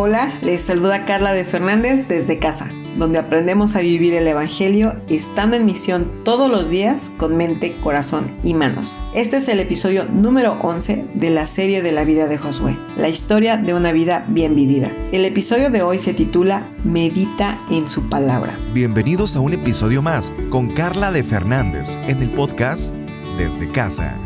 Hola, les saluda Carla de Fernández desde casa, donde aprendemos a vivir el Evangelio estando en misión todos los días con mente, corazón y manos. Este es el episodio número 11 de la serie de la vida de Josué, la historia de una vida bien vivida. El episodio de hoy se titula Medita en su palabra. Bienvenidos a un episodio más con Carla de Fernández en el podcast Desde Casa.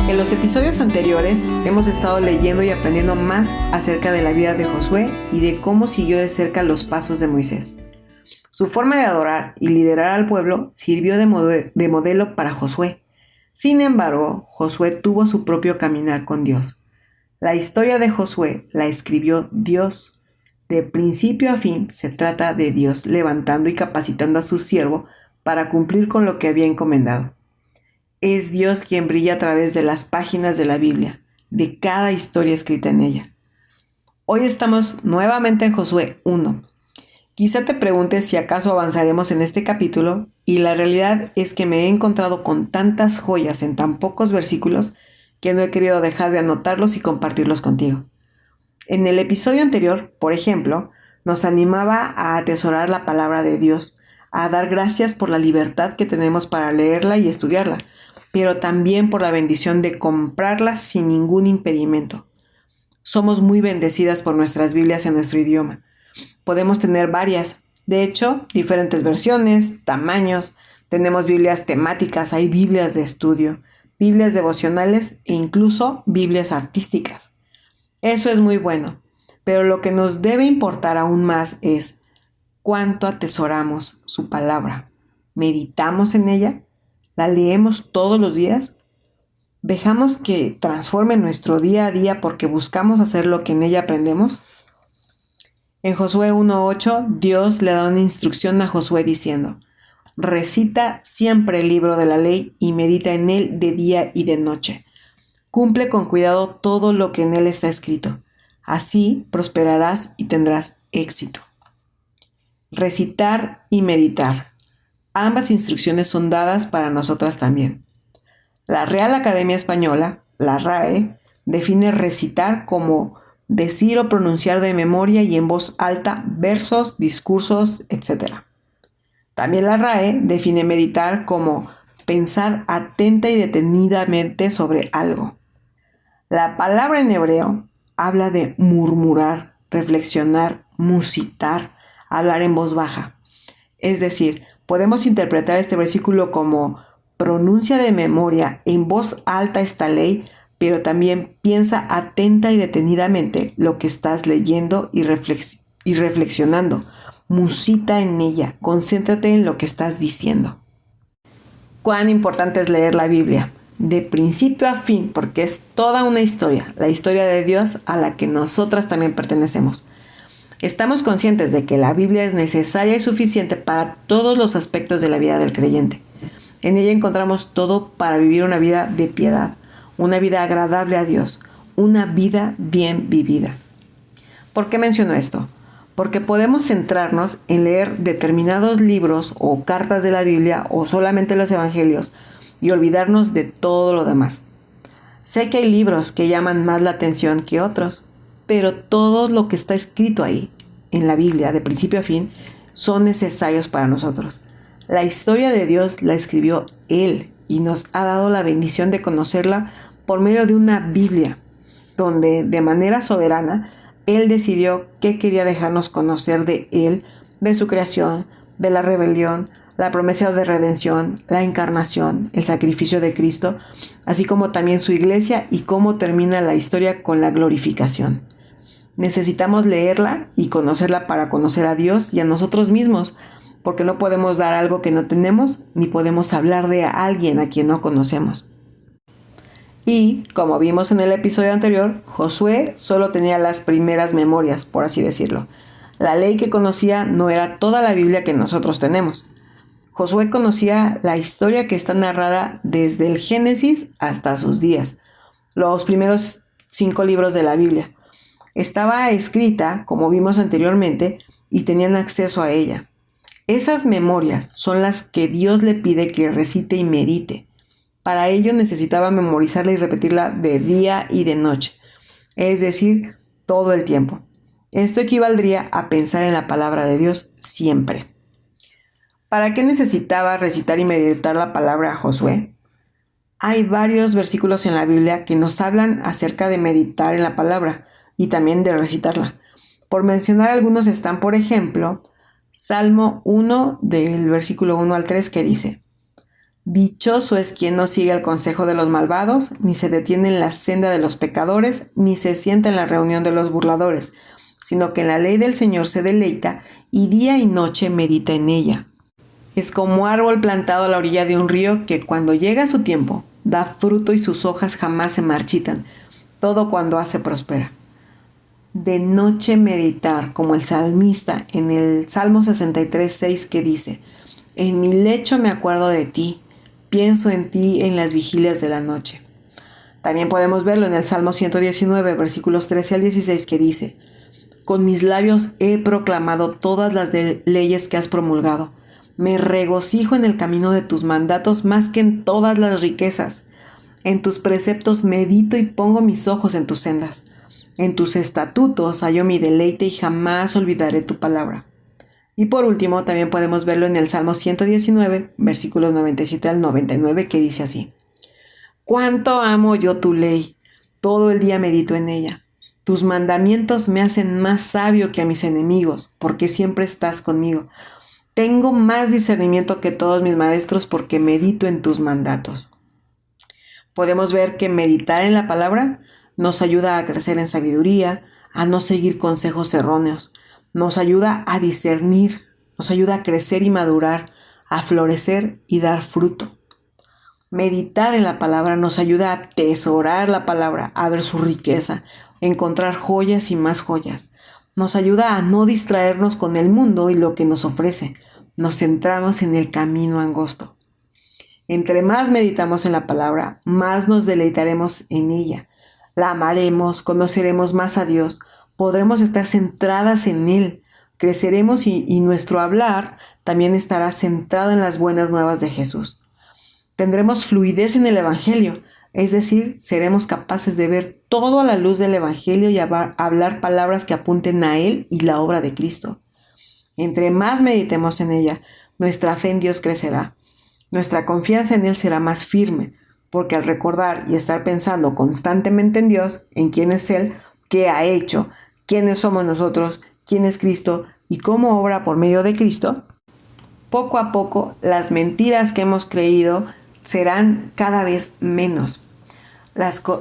En los episodios anteriores hemos estado leyendo y aprendiendo más acerca de la vida de Josué y de cómo siguió de cerca los pasos de Moisés. Su forma de adorar y liderar al pueblo sirvió de modelo para Josué. Sin embargo, Josué tuvo su propio caminar con Dios. La historia de Josué la escribió Dios. De principio a fin se trata de Dios levantando y capacitando a su siervo para cumplir con lo que había encomendado. Es Dios quien brilla a través de las páginas de la Biblia, de cada historia escrita en ella. Hoy estamos nuevamente en Josué 1. Quizá te preguntes si acaso avanzaremos en este capítulo, y la realidad es que me he encontrado con tantas joyas en tan pocos versículos que no he querido dejar de anotarlos y compartirlos contigo. En el episodio anterior, por ejemplo, nos animaba a atesorar la palabra de Dios, a dar gracias por la libertad que tenemos para leerla y estudiarla, pero también por la bendición de comprarla sin ningún impedimento. Somos muy bendecidas por nuestras Biblias en nuestro idioma. Podemos tener varias, de hecho, diferentes versiones, tamaños. Tenemos Biblias temáticas, hay Biblias de estudio, Biblias devocionales e incluso Biblias artísticas. Eso es muy bueno, pero lo que nos debe importar aún más es cuánto atesoramos su palabra. ¿Meditamos en ella? ¿La leemos todos los días? ¿Dejamos que transforme nuestro día a día porque buscamos hacer lo que en ella aprendemos? En Josué 1:8, Dios le da una instrucción a Josué diciendo: recita siempre el libro de la ley y medita en él de día y de noche. Cumple con cuidado todo lo que en él está escrito. Así prosperarás y tendrás éxito. Recitar y meditar. Ambas instrucciones son dadas para nosotras también. La Real Academia Española, la RAE, define recitar como decir o pronunciar de memoria y en voz alta versos, discursos, etc. También la RAE define meditar como pensar atenta y detenidamente sobre algo. La palabra en hebreo habla de murmurar, reflexionar, musitar, hablar en voz baja. Es decir, podemos interpretar este versículo como pronuncia de memoria en voz alta esta ley, pero también piensa atenta y detenidamente lo que estás leyendo y reflexionando. Musita en ella, concéntrate en lo que estás diciendo. Cuán importante es leer la Biblia, de principio a fin, porque es toda una historia, la historia de Dios a la que nosotras también pertenecemos. Estamos conscientes de que la Biblia es necesaria y suficiente para todos los aspectos de la vida del creyente. En ella encontramos todo para vivir una vida de piedad, una vida agradable a Dios, una vida bien vivida. ¿Por qué menciono esto? Porque podemos centrarnos en leer determinados libros o cartas de la Biblia o solamente los evangelios y olvidarnos de todo lo demás. Sé que hay libros que llaman más la atención que otros, pero todo lo que está escrito ahí, en la Biblia, de principio a fin, son necesarios para nosotros. La historia de Dios la escribió Él y nos ha dado la bendición de conocerla por medio de una Biblia, donde de manera soberana Él decidió qué quería dejarnos conocer de Él, de su creación, de la rebelión, la promesa de redención, la encarnación, el sacrificio de Cristo, así como también su iglesia y cómo termina la historia con la glorificación. Necesitamos leerla y conocerla para conocer a Dios y a nosotros mismos, porque no podemos dar algo que no tenemos, ni podemos hablar de alguien a quien no conocemos. Y, como vimos en el episodio anterior, Josué solo tenía las primeras memorias, por así decirlo. La ley que conocía no era toda la Biblia que nosotros tenemos. Josué conocía la historia que está narrada desde el Génesis hasta sus días, los primeros 5 libros de la Biblia. Estaba escrita, como vimos anteriormente, y tenían acceso a ella. Esas memorias son las que Dios le pide que recite y medite. Para ello necesitaba memorizarla y repetirla de día y de noche. es decir, todo el tiempo. Esto equivaldría a pensar en la palabra de Dios siempre. ¿Para qué necesitaba recitar y meditar la palabra Josué? Hay varios versículos en la Biblia que nos hablan acerca de meditar en la palabra y también de recitarla. Por mencionar algunos están, por ejemplo, Salmo 1 del versículo 1 al 3 que dice: Dichoso es quien no sigue el consejo de los malvados, ni se detiene en la senda de los pecadores, ni se sienta en la reunión de los burladores, sino que en la ley del Señor se deleita y día y noche medita en ella. Es como árbol plantado a la orilla de un río que cuando llega su tiempo da fruto y sus hojas jamás se marchitan. Todo cuando hace prospera. De noche meditar, como el salmista en el Salmo 63:6 que dice: En mi lecho me acuerdo de ti, pienso en ti en las vigilias de la noche. También podemos verlo en el Salmo 119, versículos 13 al 16 que dice: Con mis labios he proclamado todas las leyes que has promulgado. Me regocijo en el camino de tus mandatos más que en todas las riquezas. En tus preceptos medito y pongo mis ojos en tus sendas. En tus estatutos hallo mi deleite y jamás olvidaré tu palabra. Y por último, también podemos verlo en el Salmo 119, versículos 97 al 99, que dice así: Cuánto amo yo tu ley, todo el día medito en ella. Tus mandamientos me hacen más sabio que a mis enemigos, porque siempre estás conmigo. Tengo más discernimiento que todos mis maestros porque medito en tus mandatos. Podemos ver que meditar en la palabra nos ayuda a crecer en sabiduría, a no seguir consejos erróneos, nos ayuda a discernir, nos ayuda a crecer y madurar, a florecer y dar fruto. Meditar en la palabra nos ayuda a atesorar la palabra, a ver su riqueza, encontrar joyas y más joyas. Nos ayuda a no distraernos con el mundo y lo que nos ofrece. Nos centramos en el camino angosto. Entre más meditamos en la palabra, más nos deleitaremos en ella. La amaremos, conoceremos más a Dios, podremos estar centradas en Él, creceremos y nuestro hablar también estará centrado en las buenas nuevas de Jesús. Tendremos fluidez en el Evangelio, es decir, seremos capaces de ver todo a la luz del Evangelio y hablar palabras que apunten a Él y la obra de Cristo. Entre más meditemos en ella, nuestra fe en Dios crecerá. Nuestra confianza en Él será más firme, porque al recordar y estar pensando constantemente en Dios, en quién es Él, qué ha hecho, quiénes somos nosotros, quién es Cristo y cómo obra por medio de Cristo, poco a poco las mentiras que hemos creído serán cada vez menos.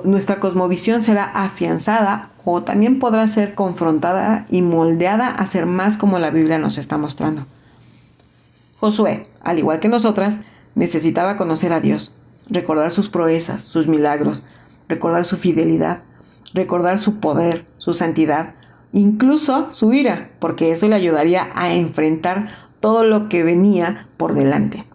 Nuestra cosmovisión será afianzada o también podrá ser confrontada y moldeada a ser más como la Biblia nos está mostrando. Josué, al igual que nosotras, necesitaba conocer a Dios, recordar sus proezas, sus milagros, recordar su fidelidad, recordar su poder, su santidad, incluso su ira, porque eso le ayudaría a enfrentar todo lo que venía por delante.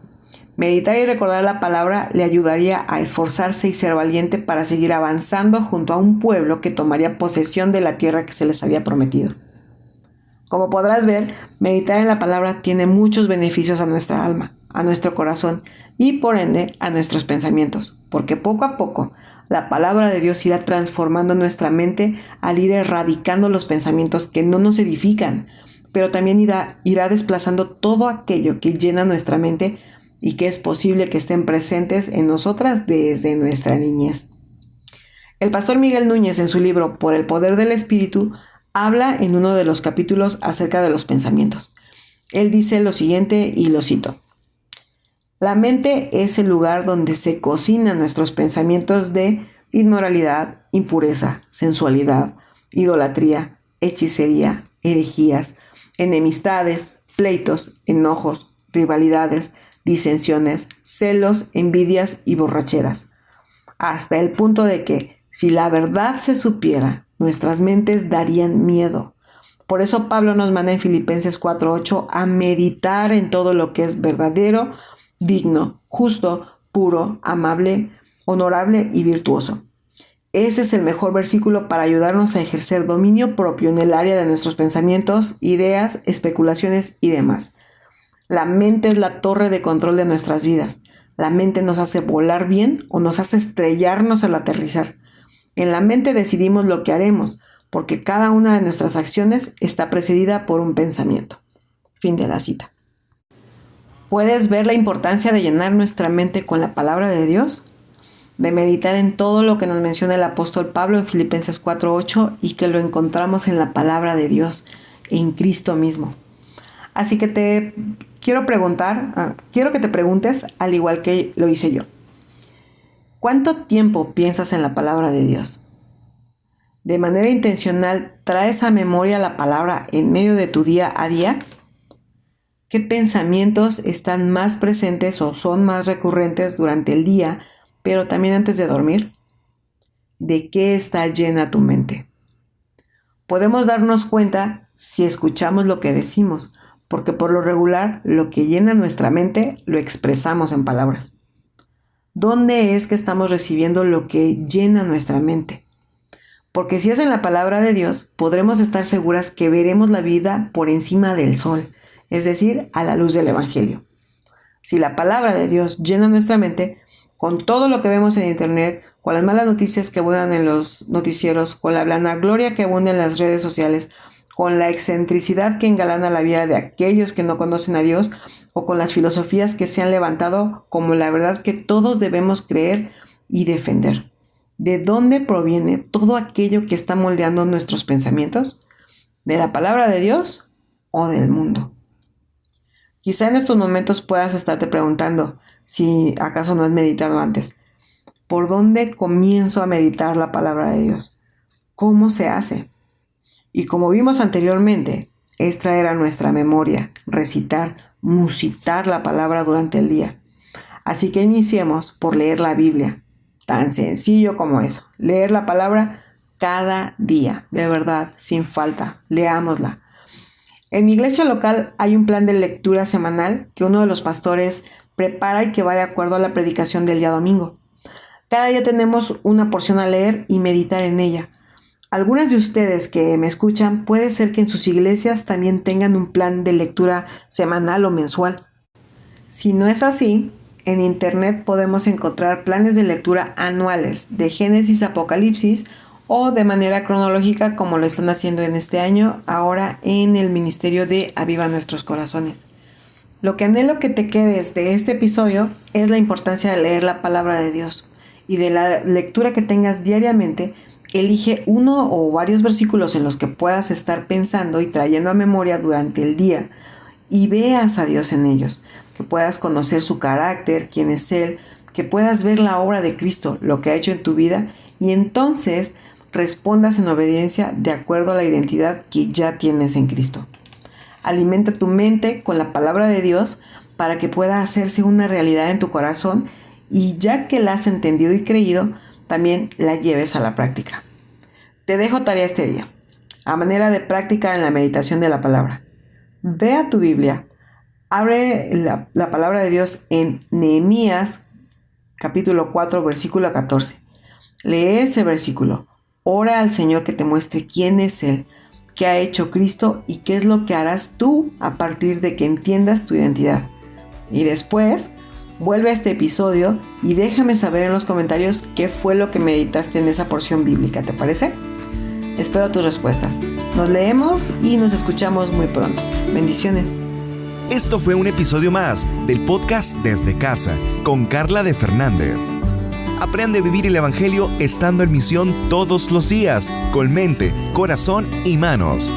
Meditar y recordar la palabra le ayudaría a esforzarse y ser valiente para seguir avanzando junto a un pueblo que tomaría posesión de la tierra que se les había prometido. Como podrás ver, meditar en la palabra tiene muchos beneficios a nuestra alma, a nuestro corazón y por ende a nuestros pensamientos, porque poco a poco la palabra de Dios irá transformando nuestra mente al ir erradicando los pensamientos que no nos edifican, pero también irá desplazando todo aquello que llena nuestra mente y que es posible que estén presentes en nosotras desde nuestra niñez. El pastor Miguel Núñez, en su libro Por el poder del Espíritu, habla en uno de los capítulos acerca de los pensamientos. Él dice lo siguiente y lo cito: La mente es el lugar donde se cocinan nuestros pensamientos de inmoralidad, impureza, sensualidad, idolatría, hechicería, herejías, enemistades, pleitos, enojos, rivalidades, disensiones, celos, envidias y borracheras, hasta el punto de que, si la verdad se supiera, nuestras mentes darían miedo. Por eso Pablo nos manda en Filipenses 4:8 a meditar en todo lo que es verdadero, digno, justo, puro, amable, honorable y virtuoso. Ese es el mejor versículo para ayudarnos a ejercer dominio propio en el área de nuestros pensamientos, ideas, especulaciones y demás. La mente es la torre de control de nuestras vidas. La mente nos hace volar bien o nos hace estrellarnos al aterrizar. En la mente decidimos lo que haremos, porque cada una de nuestras acciones está precedida por un pensamiento. Fin de la cita. ¿Puedes ver la importancia de llenar nuestra mente con la palabra de Dios? De meditar en todo lo que nos menciona el apóstol Pablo en Filipenses 4:8 y que lo encontramos en la palabra de Dios, en Cristo mismo. Así que te quiero que te preguntes, al igual que lo hice yo. ¿Cuánto tiempo piensas en la palabra de Dios? ¿De manera intencional traes a memoria la palabra en medio de tu día a día? ¿Qué pensamientos están más presentes o son más recurrentes durante el día, pero también antes de dormir? ¿De qué está llena tu mente? Podemos darnos cuenta si escuchamos lo que decimos, porque por lo regular lo que llena nuestra mente lo expresamos en palabras. ¿Dónde es que estamos recibiendo lo que llena nuestra mente? Porque si es en la palabra de Dios, podremos estar seguras que veremos la vida por encima del sol, es decir, a la luz del Evangelio. Si la palabra de Dios llena nuestra mente, con todo lo que vemos en internet, con las malas noticias que abundan en los noticieros, con la vanagloria que abunda en las redes sociales, con la excentricidad que engalana la vida de aquellos que no conocen a Dios, o con las filosofías que se han levantado como la verdad que todos debemos creer y defender. ¿De dónde proviene todo aquello que está moldeando nuestros pensamientos? ¿De la palabra de Dios o del mundo? Quizá en estos momentos puedas estarte preguntando si acaso no has meditado antes. ¿Por dónde comienzo a meditar la palabra de Dios? ¿Cómo se hace? Y como vimos anteriormente, es traer a nuestra memoria, recitar, musitar la palabra durante el día. Así que iniciemos por leer la Biblia. Tan sencillo como eso. Leer la palabra cada día. De verdad, sin falta. Leámosla. En mi iglesia local hay un plan de lectura semanal que uno de los pastores prepara y que va de acuerdo a la predicación del día domingo. Cada día tenemos una porción a leer y meditar en ella. Algunas de ustedes que me escuchan puede ser que en sus iglesias también tengan un plan de lectura semanal o mensual. Si no es así, en internet podemos encontrar planes de lectura anuales de Génesis a Apocalipsis o de manera cronológica como lo están haciendo en este año, ahora en el ministerio de Aviva Nuestros Corazones. Lo que anhelo que te quedes de este episodio es la importancia de leer la palabra de Dios y de la lectura que tengas diariamente. Elige uno o varios versículos en los que puedas estar pensando y trayendo a memoria durante el día y veas a Dios en ellos, que puedas conocer su carácter, quién es Él, que puedas ver la obra de Cristo, lo que ha hecho en tu vida y entonces respondas en obediencia de acuerdo a la identidad que ya tienes en Cristo. Alimenta tu mente con la palabra de Dios para que pueda hacerse una realidad en tu corazón y ya que la has entendido y creído, también la lleves a la práctica. Te dejo tarea este día, a manera de práctica en la meditación de la palabra. Ve a tu Biblia, abre la palabra de Dios en Nehemías capítulo 4 versículo 14. Lee ese versículo, ora al Señor que te muestre quién es Él, qué ha hecho Cristo y qué es lo que harás tú a partir de que entiendas tu identidad. Y después, vuelve a este episodio y déjame saber en los comentarios qué fue lo que meditaste en esa porción bíblica, ¿te parece? Espero tus respuestas. Nos leemos y nos escuchamos muy pronto. Bendiciones. Esto fue un episodio más del podcast Desde Casa con Carla de Fernández. Aprende a vivir el Evangelio estando en misión todos los días, con mente, corazón y manos.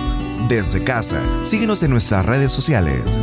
Desde Casa, síguenos en nuestras redes sociales.